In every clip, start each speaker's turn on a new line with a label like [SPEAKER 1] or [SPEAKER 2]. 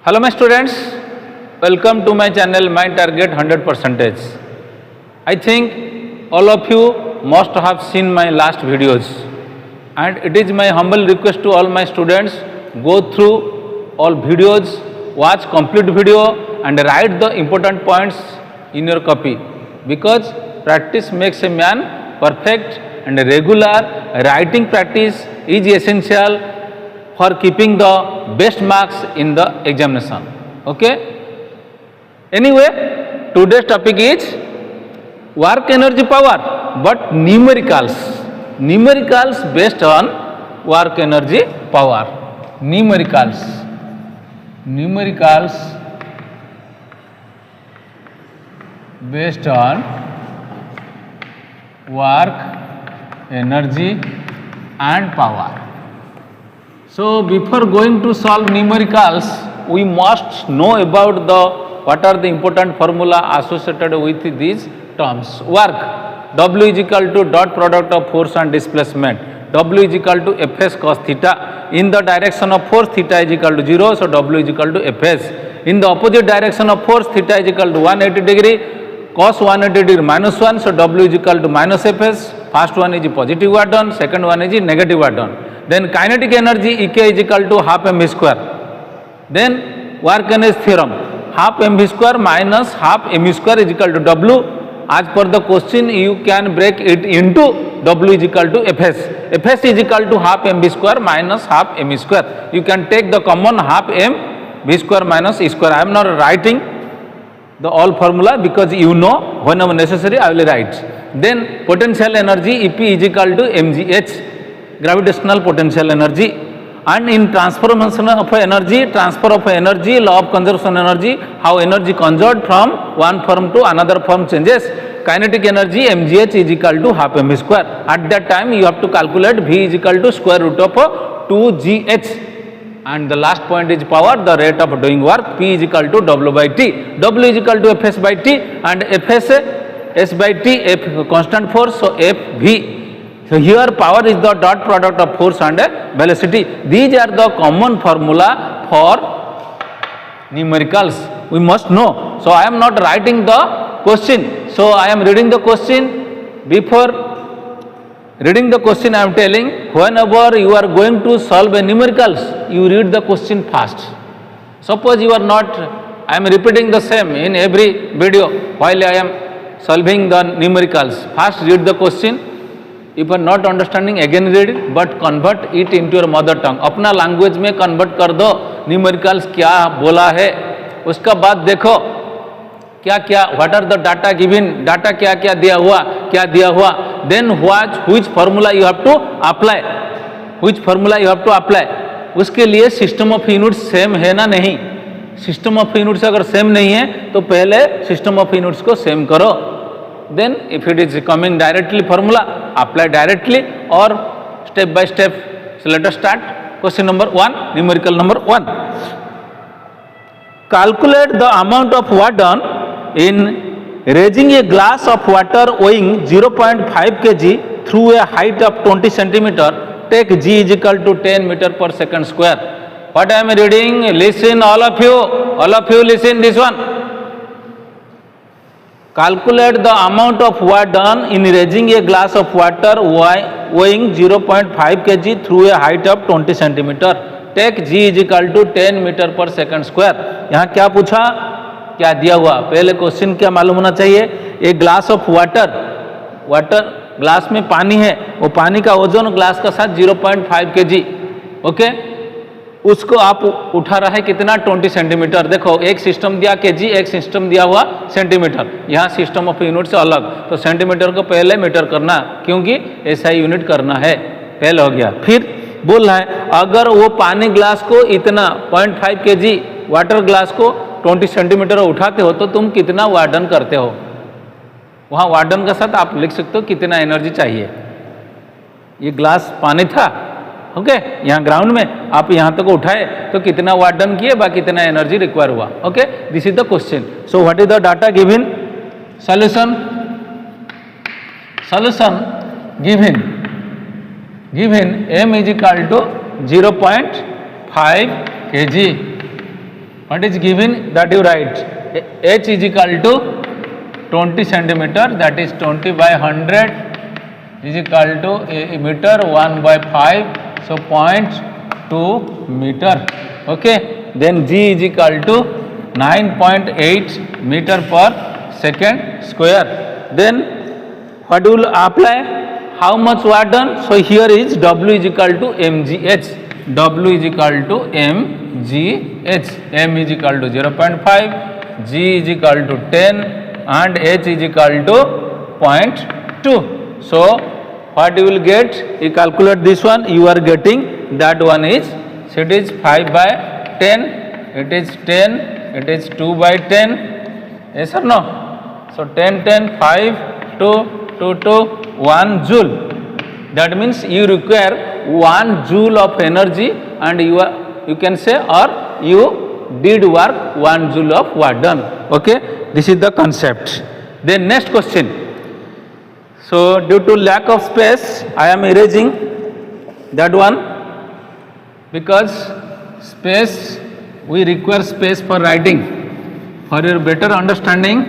[SPEAKER 1] Hello my students, welcome to my channel My Target 100%. I think all of you must have seen my last videos, and it is my humble request to all my students, go through all videos, watch complete video and write the important points in your copy, because practice makes a man perfect and regular writing practice is essential for keeping the best marks in the examination. Okay. Anyway, today's topic is work energy power, but numericals. Numericals based on work energy power. Numericals. Numericals based on work energy and power. So before going to solve numericals, we must know about what are the important formula associated with these terms. Work, W is equal to dot product of force and displacement. W is equal to Fs cos theta. In the direction of force, theta is equal to 0, so W is equal to Fs. In the opposite direction of force, theta is equal to 180 degree, cos 180 degree minus 1, so W is equal to minus Fs. First one is positive work done, second one is negative work done. Then kinetic energy Ek is equal to half mv square. Then work energy theorem, half mv square minus half mv square is equal to W. As per the question, you can break it into W is equal to Fs. Fs is equal to half mv square minus half mv square. You can take the common half mv square minus e square. I am not writing the all formula because you know whenever necessary I will write. Then potential energy Ep is equal to mgh, gravitational potential energy. And in transformation of energy, law of conservation energy, how energy conserved from one form to another form changes. Kinetic energy mgh is equal to half mv square. At that time you have to calculate V is equal to square root of 2gh. And the last point is power, the rate of doing work, P is equal to W by T. W is equal to Fs by T, and Fs S by T, F constant force, so Fv. So here power is the dot product of force and velocity. These are the common formula for numericals. We must know. So I am not writing the question. So I am reading the question. Before reading the question, I am telling, whenever you are going to solve a numericals, you read the question first. Suppose you are not, I am repeating the same in every video while I am solving the numericals. First read the question. If you are not understanding, again read it, but convert it into your mother tongue. अपना language में convert कर दो, numericals क्या बोला है, उसका बाद देखो क्या क्या, what are the data given, data क्या क्या दिया हुआ, then which formula you have to apply, which formula you have to apply. उसके लिए सिस्टम ऑफ यूनिट्स सेम है ना नहीं. सिस्टम ऑफ यूनिट्स अगर सेम नहीं है तो पहले सिस्टम ऑफ यूनिट्स को सेम करो. Then if it is coming directly formula, apply directly or step by step. So let us start. Question number 1, numerical number 1. Calculate the amount of work done in raising a glass of water weighing 0.5 kg through a height of 20 centimeter. Take G is equal to 10 meter per second square. What I am reading, listen all of you listen this one. Calculate the amount of work done in raising a glass of water weighing 0.5 kg through a height of 20 centimeter. Take G is equal to 10 meter per second square. यहाँ क्या पूछा, क्या दिया हुआ, पहले question क्या मालूम होना चाहिए. एक ग्लास ऑफ वाटर ग्लास में पानी है, वो पानी का वजन ग्लास का साथ 0.5 kg. ओके, उसको आप उठा रहा है कितना, 20 सेंटीमीटर. देखो एक सिस्टम दिया केजी, एक सिस्टम दिया हुआ सेंटीमीटर. यहाँ सिस्टम ऑफ यूनिट से अलग, तो सेंटीमीटर को पहले मीटर करना, क्योंकि ऐसा ही यूनिट करना है. पहले हो गया. फिर बोल रहा है अगर वो पानी ग्लास को इतना 0.5 kg वाटर ग्लास को 20 सेंटीमीटर उठाते हो तो तुम कितना वार्डन करते हो. वहाँ वार्डन का साथ आप लिख सकते हो कितना एनर्जी चाहिए. ये ग्लास पानी था, ओके, यहाँ ग्राउंड में आप यहाँ तक उठाए तो कितना वाट डन किए, बाकी कितना एनर्जी रिक्वायर हुआ. Okay, this is the question. So what is the data given, solution given m is equal to 0.5 kg. What is given, that you write. H is equal to 20 centimeter, that is 20 by 100 is equal to a meter, 1 by 5, so 0.2 meter. Okay, then G is equal to 9.8 meter per second square. Then what will apply? How much work done? So here is W is equal to mgh. W is equal to mgh. M is equal to 0.5, G is equal to 10 and H is equal to 0.2. So what you will get? You calculate this one, you are getting that one is, so it is 5 by 10, it is 10, it is 2 by 10, yes or no? So 10, 10, 5, 2, 2, 2, 1 joule. That means you require 1 joule of energy and you can say, or you did work 1 joule of work done. Okay, this is the concept. Then next question. So due to lack of space, I am erasing that one, because space, we require space for writing. For your better understanding,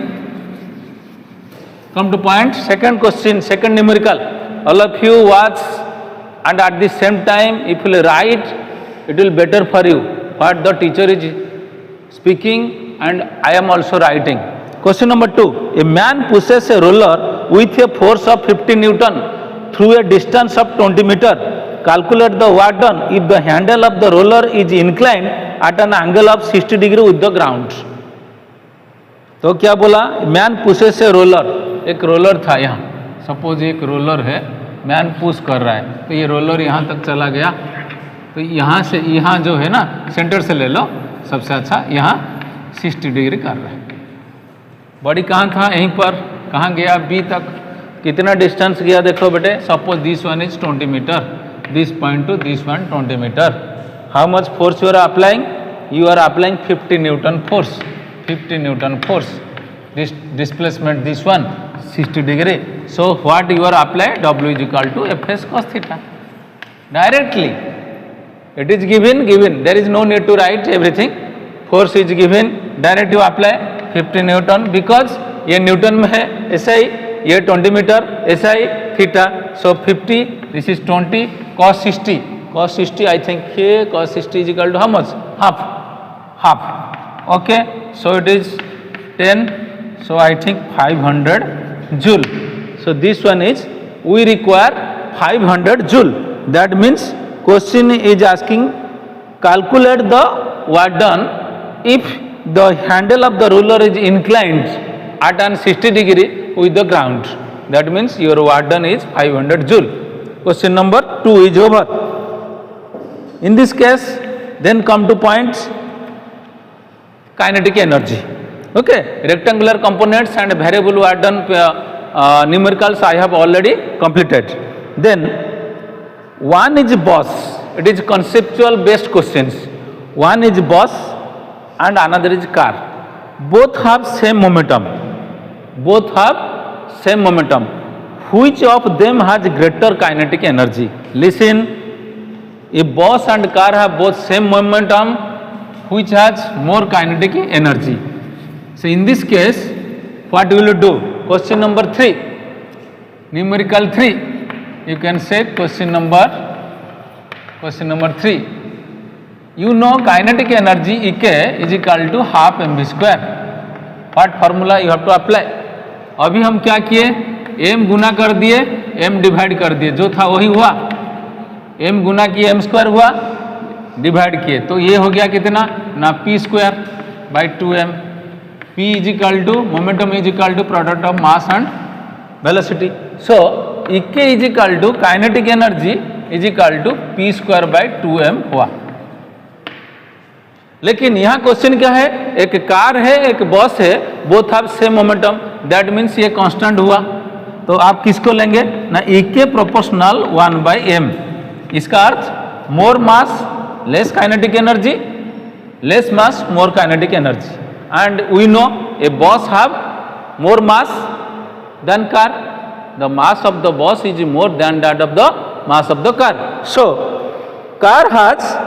[SPEAKER 1] come to point. Second question, second numerical. All of you watch and at the same time, if you write, it will better for you what the teacher is speaking and I am also writing. Question number 2. A man pushes a roller with a force of 50 Newton through a distance of 20 meter. Calculate the work done if the handle of the roller is inclined at an angle of 60 degree with the ground. तो क्या बोला? Man pushes a roller, एक roller था यहाँ, suppose एक roller है, man push कर रहा है, तो ये रोलर यहाँ तक चला गया, तो यहाँ से यहाँ जो है ना, सेंटर से ले लो सबसे अच्छा, यहाँ 60 डिग्री कर रहा है. बॉडी कहाँ था? यहीं पर. कहाँ गया? बी तक. कितना डिस्टेंस गया देखो बेटे. Suppose this one is 20 metre, this point to this one 20 metre. How much force you are applying? You are applying 50 newton force. 50 Newton force. This displacement, this one 60 degree. So what you are apply? W is equal to Fs cos theta. Directly it is given. There is no need to write everything. Force is given. Direct you apply 50 Newton, because ये Newton में है, ऐसा ही ये 20 metre, ऐसा ही theta. So 50, this is 20, cos 60. Cos 60 I think here cos 60 is equal to how much? Half. Okay, so it is 10, so I think 500 joule. So this one is, we require 500 joule. That means question is asking, calculate the work done if the handle of the ruler is inclined at an 60 degree with the ground. That means your work done is 500 joule. Question number 2 is over. In this case, then come to points. Kinetic energy. Okay, rectangular components and variable work done numericals I have already completed. Then one is boss. It is conceptual based questions. One is boss and another is car. Both have same momentum. Which of them has greater kinetic energy? Listen. If boss and car have both same momentum, which has more kinetic energy? So in this case, what will you do? Question number 3, numerical 3. You can say question number 3. You know kinetic energy Ek is equal to half mv square. What formula you have to apply? अभी हम क्या किए? m गुना कर दिए, m divide कर दिए, जो था वही हुआ. m गुना किए m स्क्वायर हुआ, डिवाइड किए, तो ये हो गया कितना ना, p square by 2m. p is equal to momentum is equal to product of mass and velocity. So Ek is equal to kinetic energy is equal to p square by 2m हुआ. लेकिन यहाँ question क्या है? एक car है, एक बस है, both have same momentum. That means ये कांस्टेंट हुआ, तो आप किसको लेंगे ना? Ek proportional 1 by m. इसका अर्थ मोर मास less kinetic energy, less mass more kinetic energy. And we know a bus have more mass than car. The mass of the bus is more than that of the mass of the car. So car has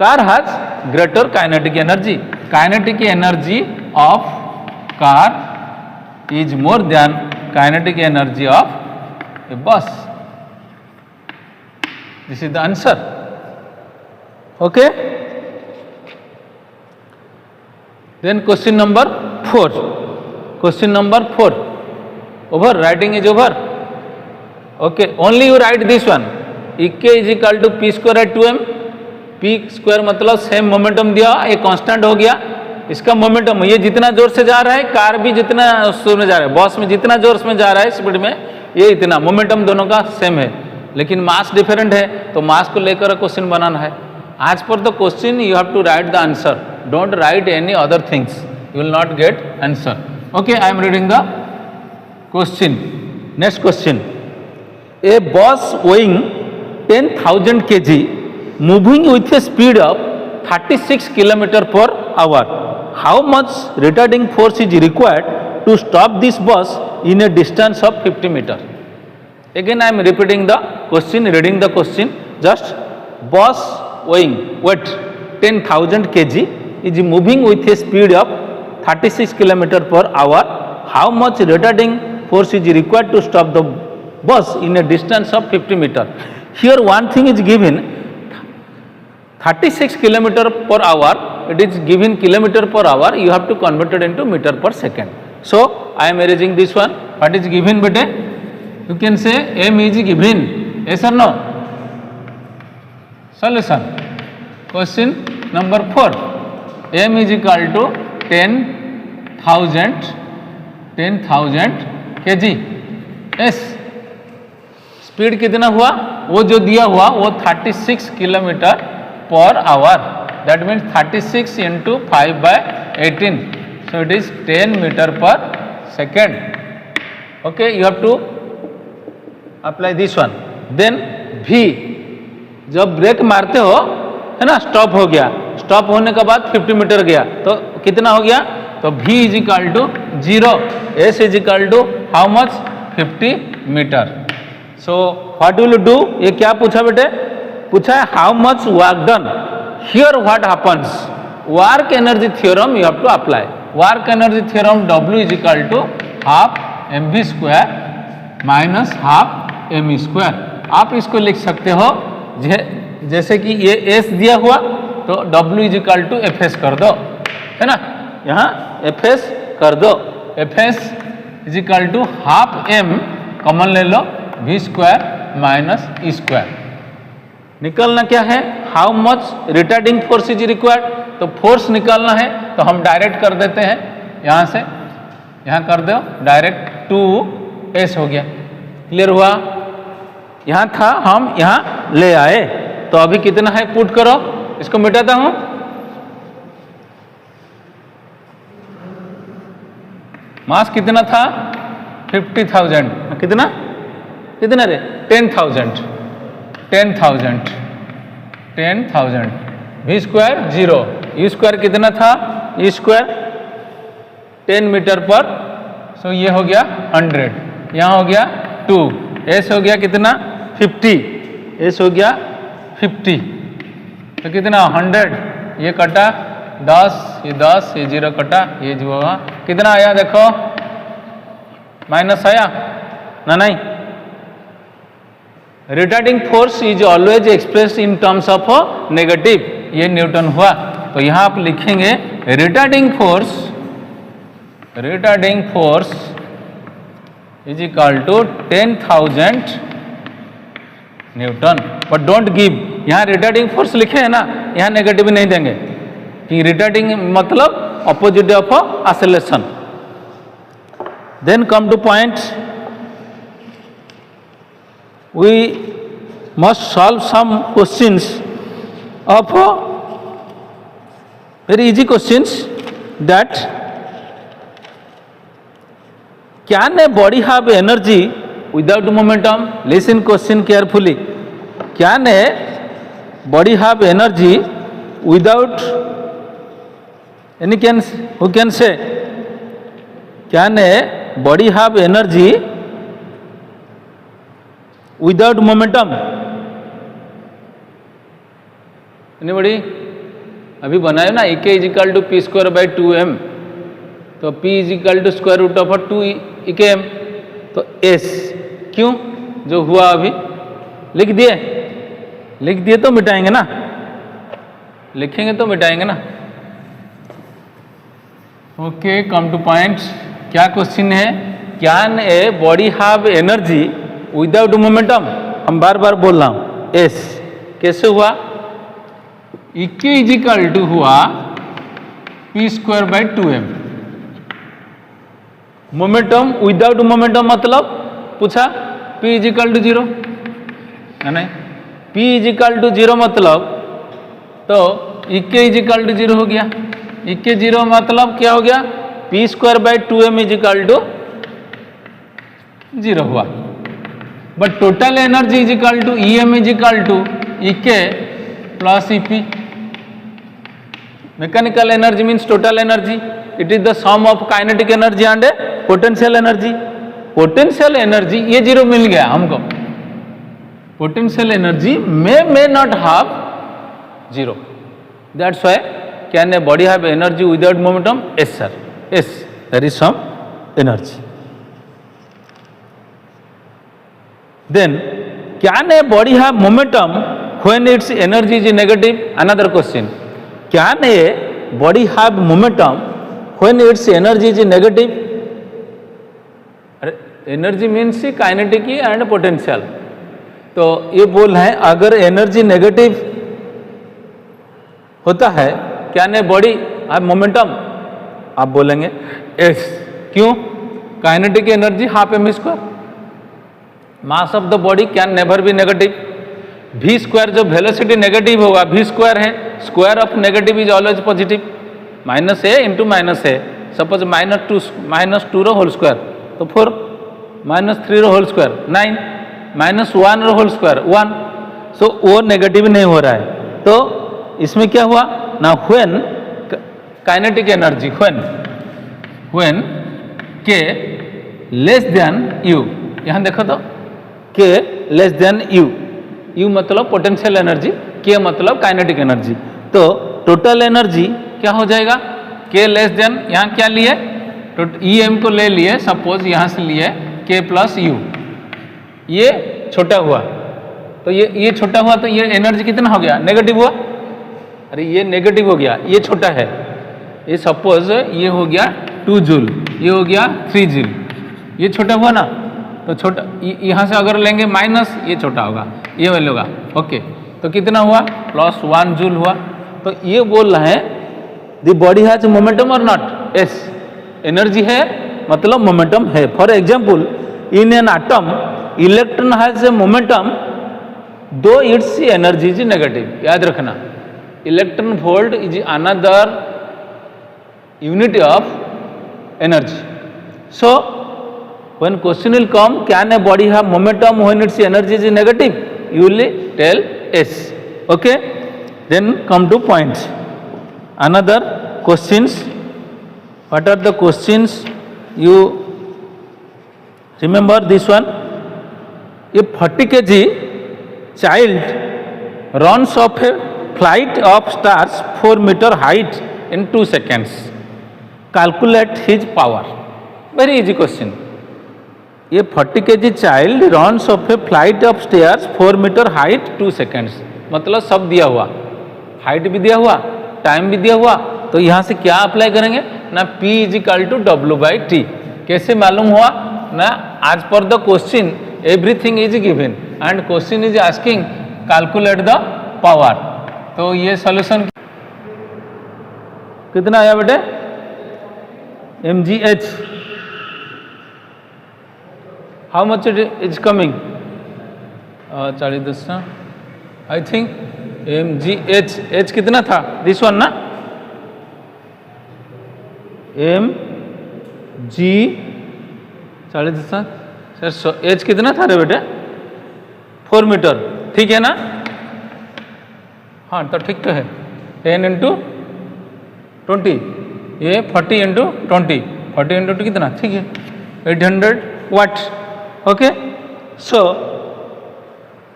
[SPEAKER 1] car has greater kinetic energy. Kinetic energy of car is more than kinetic energy of a bus. This is the answer. Okay. Then question number 4. Question number 4. Over. Writing is over. Okay. Only you write this one. Ek is equal to p square at 2m. p square मतलब same momentum दिया, ये constant हो गया. इसका momentum ये जितना जोर से जा रहा है, कार भी जितना स्पीड में जा रहा है, बस में जितना जोर में जा रहा है स्पीड में, ये इतना मोमेंटम दोनों का सेम है, लेकिन मास डिफरेंट है. तो मास को लेकर क्वेश्चन बनाना है. आज पर the question you have to write the answer. Don't write any other things, you will not get answer. Okay, I am reading the question. Next question. A bus weighing 10,000 kg moving with a speed of 36 km per hour. How much retarding force is required to stop this bus in a distance of 50 meter? Again I am repeating the question, reading the question. Just bus weighing weight 10,000 kg is moving with a speed of 36 km per hour. How much retarding force is required to stop the bus in a distance of 50 meter? Here one thing is given, 36 kilometer per hour, it is given kilometer per hour, you have to convert it into meter per second. So I am arranging this one. What is given bete? You can say m is given. Yes or no? Solution. Question number 4. m is equal to 10,000 kg. yes. Speed कितना हुआ, वो जो दिया हुआ वो 36 kilometre per hour. That means 36 into 5/18. So it is 10 metre per second. Okay, you have to apply this one. Then v, जब brake मारते हो है ना, स्टॉप हो गया, स्टॉप होने के बाद 50 मीटर गया तो कितना हो गया, तो v is equal to 0, s is equal to how much, 50 metre. So what will you do, ये क्या पूछा बेटे, पूछा है how much work done. Here what happens, work energy theorem you have to apply. Work energy theorem W is equal to half mv square minus half m square. आप इसको लिख सकते हो जैसे कि ये s दिया हुआ तो W is equal to fs कर दो, है ना, यहाँ fs कर दो. fs is equal to half m common ले लो, v square minus e square. निकलना क्या है, how much retarding force is required. तो फोर्स निकालना है तो हम डायरेक्ट कर देते हैं, यहाँ से यहाँ कर दो डायरेक्ट, 2s हो गया. क्लियर हुआ, यहाँ था हम यहाँ ले आए, तो अभी कितना है पुट करो, इसको मिटाता हूँ. मास कितना था, 50,000, कितना कितना रे, 10,000. 10,000 v स्क्वायर 0, e स्क्वायर कितना था, e स्क्वायर 10 मीटर पर. सो ये हो गया 100, यहाँ हो गया 2, s हो गया कितना 50, s हो गया 50, तो कितना 100, ये कटा 10, ये 10, ये 0 कटा, ये जो हुआ कितना आया, देखो माइनस आया ना, नहीं. Retarding force is always express in terms of negative, ये न्यूटन हुआ. तो यहाँ आप लिखेंगे retarding force is equal to 10,000 newton. But don't give, यहाँ रिटार्डिंग फोर्स लिखे हैं ना, यहाँ नेगेटिव नहीं देंगे कि रिटार्डिंग मतलब opposite of acceleration. Then come to point, we must solve some questions of very easy questions. That can a body have energy without momentum? Listen question carefully. Can a body have energy without any can, who can say, can a body have energy without momentum? Anybody? अभी बनाए ना, ek is equal to P square by 2m, तो p is equal to square root of 2 ekm, तो s क्यों जो हुआ अभी लिख दिए तो मिटाएंगे ना, लिखेंगे तो मिटाएंगे ना। Okay, come to point. क्या क्वेश्चन है? Can a body have energy without momentum? हम बार बार बोल रहा हूं, एस कैसे हुआ? इक्के इज इक्वल टू हुआ P square by 2m। Momentum without momentum मतलब पूछा p इज इक्वल टू 0 है नहीं, p इज इक्वल टू 0 मतलब तो इक्के इज इक्वल टू 0 हो गया। इक्के 0 मतलब क्या हो गया? P square by 2m is equal to 0 हुआ। But total energy is equal to EM is equal to E K plus EP। Mechanical energy means total energy, it is the sum of kinetic energy and potential energy. Potential energy ये 0 मिल गया हमको, potential energy may not have 0, that's why can a body have energy without momentum? Yes sir, yes, there is some energy. Then can a body have momentum when its energy is negative? Another question. Can a body have momentum when its energy is negative? Energy means kinetic and potential. तो ये बोल है अगर energy negative होता है can a body have momentum? आप बोलेंगे yes, क्यों? Kinetic energy half M square, mass of the body can never be negative. v square जो वेलोसिटी नेगेटिव होगा, v स्क्वायर है, square of negative is always positive, minus a into minus a. Suppose -2 रो whole square तो 4, -3 रो whole square 9, -1 रो whole square 1। सो वो negative नहीं हो रहा है, तो इसमें क्या हुआ ना? When kinetic energy when k less than u, यहां देखो तो k लेस देन u मतलब पोटेंशियल एनर्जी, k मतलब काइनेटिक एनर्जी। तो टोटल एनर्जी क्या हो जाएगा? k लेस देन, यहाँ क्या लिए? EM को ले लिए, सपोज यहाँ से लिए k प्लस u, ये छोटा हुआ तो ये छोटा हुआ तो ये एनर्जी कितना हो गया? नेगेटिव हुआ। अरे ये नेगेटिव हो गया, ये छोटा है, ये सपोज ये हो गया 2 जूल, ये हो गया 3 जूल, ये छोटा हुआ ना, तो छोटा यहाँ से अगर लेंगे माइनस, ये छोटा होगा, ये वैल्यू होगा। ओके, तो कितना हुआ? +1 जूल हुआ। तो ये बोल रहे हैं द बॉडी हैज मोमेंटम और नॉट? यस, एनर्जी है मतलब मोमेंटम है। For example in an atom electron has a momentum दो इट्स एनर्जी इज नेगेटिव। याद रखना, electron volt is another unit of energy. So when question will come, can a body have momentum when its energy is negative? You will tell yes. Okay, then come to points. Another questions. What are the questions? You remember this one? A 40 kg child runs off a flight of stairs 4 meter height in 2 seconds. Calculate his power. Very easy question. ये 40 kg child runs of a flight of stairs 4 metre height 2 seconds, मतलब सब दिया हुआ, height भी दिया हुआ, time भी दिया हुआ। तो यहाँ से क्या अप्लाई करेंगे ना? P is equal to W/T। कैसे मालूम हुआ ना? आज पर the question everything is given and question is asking calculate the power. तो ये सॉल्यूशन कितना आया बेटे? mgh, how much it is coming? 40 I think mgh, h कितना था? This one ना, mg 40 सर, h कितना था रे बेटे? 4 मीटर, ठीक है ना? हाँ तो ठीक तो है। 10 इंटू 20, ये 40 इंटू 20, 40 इंटू 20 कितना? ठीक है, 800 वाट। Okay, so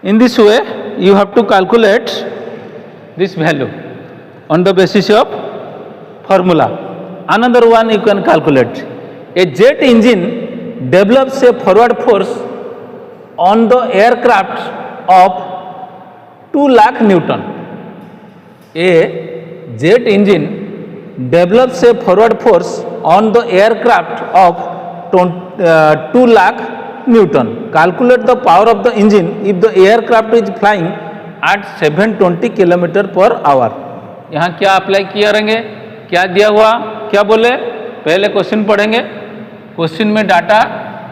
[SPEAKER 1] in this way you have to calculate this value on the basis of formula. Another one you can calculate. A jet engine develops a forward force on the aircraft of 2 lakh Newton. A jet engine develops a forward force on the aircraft of 2 lakh Newton. Calculate the power of the engine if the aircraft is flying at 720 km per hour. यहाँ क्या apply करेंगे, क्या दिया हुआ, क्या बोले, पहले question पढ़ेंगे. क्वेश्चन में डाटा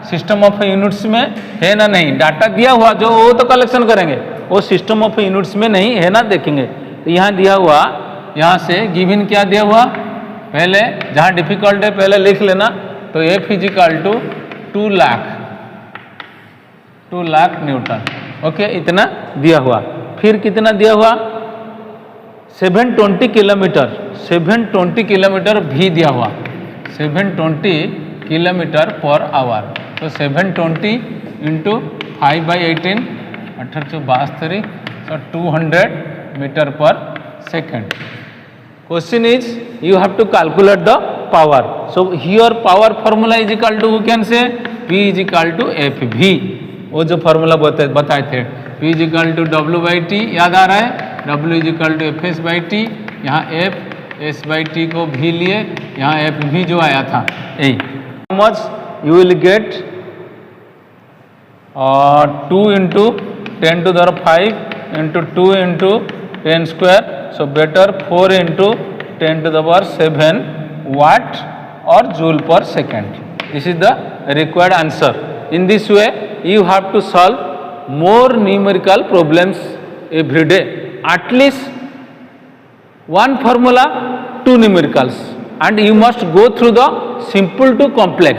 [SPEAKER 1] सिस्टम ऑफ यूनिट्स में है ना नहीं, डाटा दिया हुआ जो वो तो कलेक्शन करेंगे, वो सिस्टम ऑफ यूनिट्स में नहीं है ना देखेंगे. तो यहाँ दिया हुआ, यहाँ से गिवन क्या दिया हुआ, पहले जहाँ डिफिकल्ट है पहले लिख लेना. तो F is equal to 2 lakh newton. Okay, इतना दिया हुआ. फिर कितना दिया हुआ, 720 किलोमीटर भी दिया हुआ, 720 किलोमीटर पर आवर. तो 720 into 5/18 18/72, so 200 metre per second. Question is you have to calculate the power. So here power formula is equal to, who can say, P is equal to FV. वो जो formula बताए थे, P is equal to W/T, याद आ रहा है, W is equal to FS/T. यहाँ F S/T को भी लिए, यहाँ FV जो आया था यही. How much you will get? 2 into 10 to the 5 into 2 into 10 square. So better 4 into 10 to the power 7 watt or joule per second. This is the required answer. In this way you have to solve more numerical problems every day. At least one formula, 2 numericals, and you must go through the simple to complex.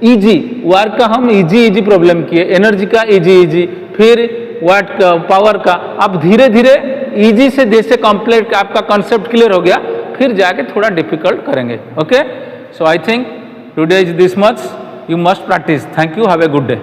[SPEAKER 1] Easy work का हम easy problem किए, energy का easy, फिर वाट का, power का. आप धीरे धीरे इजी से जैसे कॉम्प्लेक्स आपका कॉन्सेप्ट क्लियर हो गया, फिर जाके थोड़ा डिफिकल्ट करेंगे. Okay, so I think today is this much. You must practice. Thank you. Have a good day.